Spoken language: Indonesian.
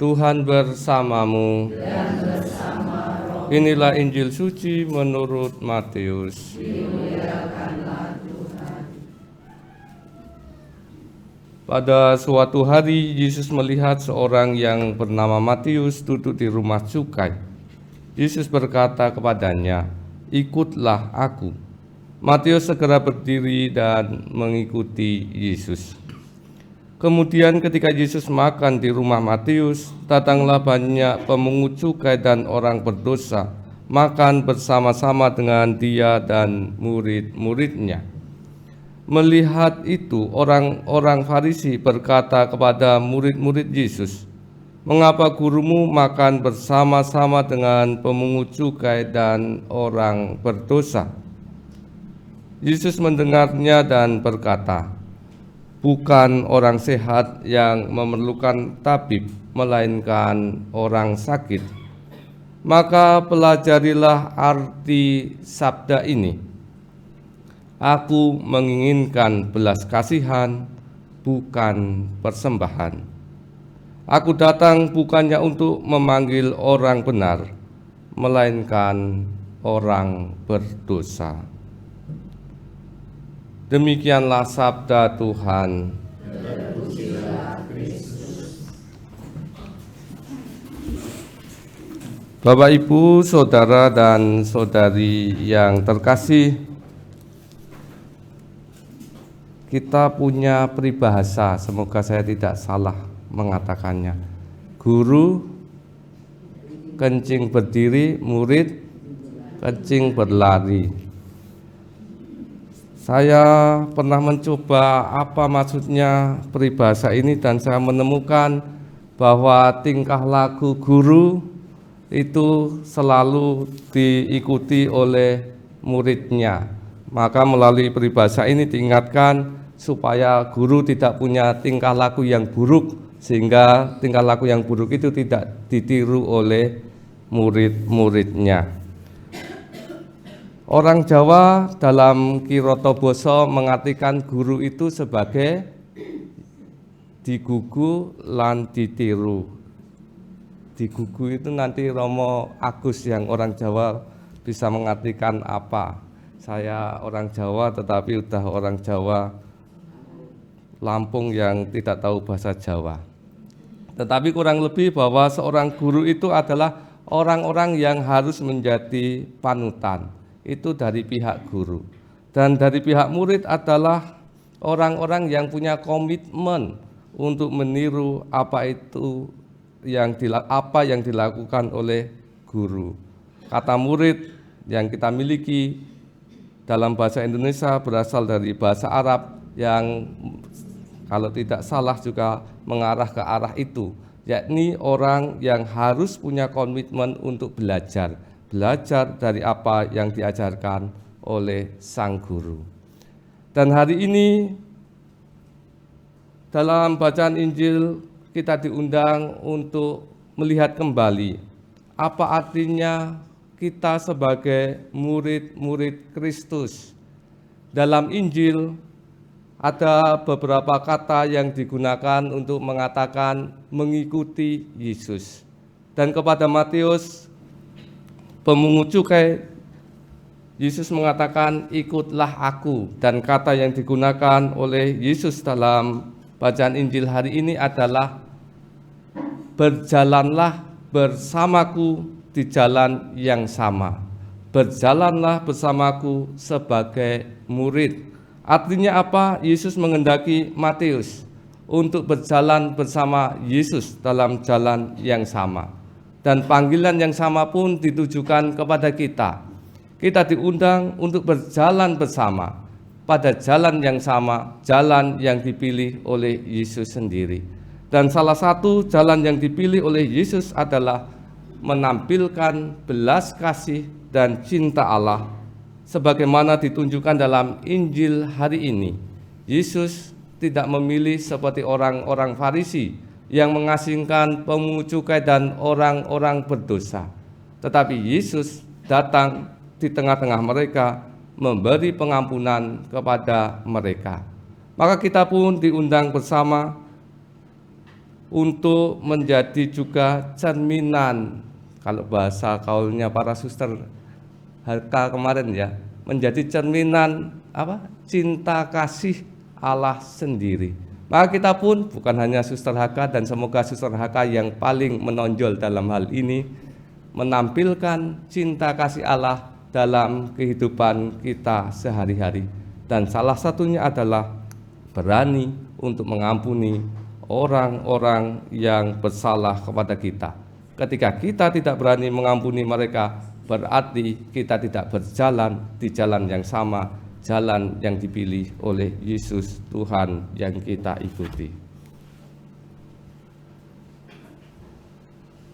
Tuhan bersamamu. Inilah Injil suci menurut Matius. Pada suatu hari Yesus melihat seorang yang bernama Matius duduk di rumah cukai. Yesus berkata kepadanya, "Ikutlah aku." Matius segera berdiri dan mengikuti Yesus. Kemudian ketika Yesus makan di rumah Matius, datanglah banyak pemungut cukai dan orang berdosa makan bersama-sama dengan dia dan murid-muridnya. Melihat itu, orang-orang Farisi berkata kepada murid-murid Yesus, "Mengapa gurumu makan bersama-sama dengan pemungut cukai dan orang berdosa?" Yesus mendengarnya dan berkata, "Bukan orang sehat yang memerlukan tabib, melainkan orang sakit. Maka pelajarilah arti sabda ini. Aku menginginkan belas kasihan, bukan persembahan. Aku datang bukannya untuk memanggil orang benar, melainkan orang berdosa." Demikianlah sabda Tuhan. Bapak, Ibu, saudara dan saudari yang terkasih, kita punya peribahasa, semoga saya tidak salah mengatakannya. Guru kencing berdiri, murid kencing berlari. Saya pernah mencoba apa maksudnya peribahasa ini dan saya menemukan bahwa tingkah laku guru itu selalu diikuti oleh muridnya. Maka melalui peribahasa ini diingatkan supaya guru tidak punya tingkah laku yang buruk, sehingga tingkah laku yang buruk itu tidak ditiru oleh murid-muridnya. Orang Jawa dalam Kiroto Basa mengartikan guru itu sebagai digugu lan ditiru. Digugu itu nanti Romo Agus yang orang Jawa bisa mengartikan apa. Saya orang Jawa tetapi udah orang Jawa Lampung yang tidak tahu bahasa Jawa. Tetapi kurang lebih bahwa seorang guru itu adalah orang-orang yang harus menjadi panutan. Itu dari pihak guru. Dan dari pihak murid adalah orang-orang yang punya komitmen untuk meniru apa yang dilakukan oleh guru. Kata murid yang kita miliki dalam bahasa Indonesia berasal dari bahasa Arab yang kalau tidak salah juga mengarah ke arah itu, yakni orang yang harus punya komitmen untuk belajar dari apa yang diajarkan oleh sang guru. Dan hari ini dalam bacaan Injil kita diundang untuk melihat kembali apa artinya kita sebagai murid-murid Kristus. Dalam Injil ada beberapa kata yang digunakan untuk mengatakan mengikuti Yesus. Dan kepada Matius pemungut cukai, Yesus mengatakan, "Ikutlah aku." Dan kata yang digunakan oleh Yesus dalam bacaan Injil hari ini adalah berjalanlah bersamaku di jalan yang sama. Berjalanlah bersamaku sebagai murid. Artinya apa? Yesus menghendaki Matius untuk berjalan bersama Yesus dalam jalan yang sama. Dan panggilan yang sama pun ditujukan kepada kita. Kita diundang untuk berjalan bersama pada jalan yang sama, jalan yang dipilih oleh Yesus sendiri. Dan salah satu jalan yang dipilih oleh Yesus adalah menampilkan belas kasih dan cinta Allah sebagaimana ditunjukkan dalam Injil hari ini. Yesus tidak memilih seperti orang-orang Farisi yang mengasingkan pemungut cukai dan orang-orang berdosa. Tetapi Yesus datang di tengah-tengah mereka, memberi pengampunan kepada mereka. Maka kita pun diundang bersama untuk menjadi juga cerminan, kalau bahasa kaulnya para suster HK kemarin ya, menjadi cerminan apa? Cinta kasih Allah sendiri. Maka kita pun bukan hanya suster HK, dan semoga suster HK yang paling menonjol dalam hal ini menampilkan cinta kasih Allah dalam kehidupan kita sehari-hari. Dan salah satunya adalah berani untuk mengampuni orang-orang yang bersalah kepada kita. Ketika kita tidak berani mengampuni mereka, berarti kita tidak berjalan di jalan yang sama, jalan yang dipilih oleh Yesus Tuhan yang kita ikuti.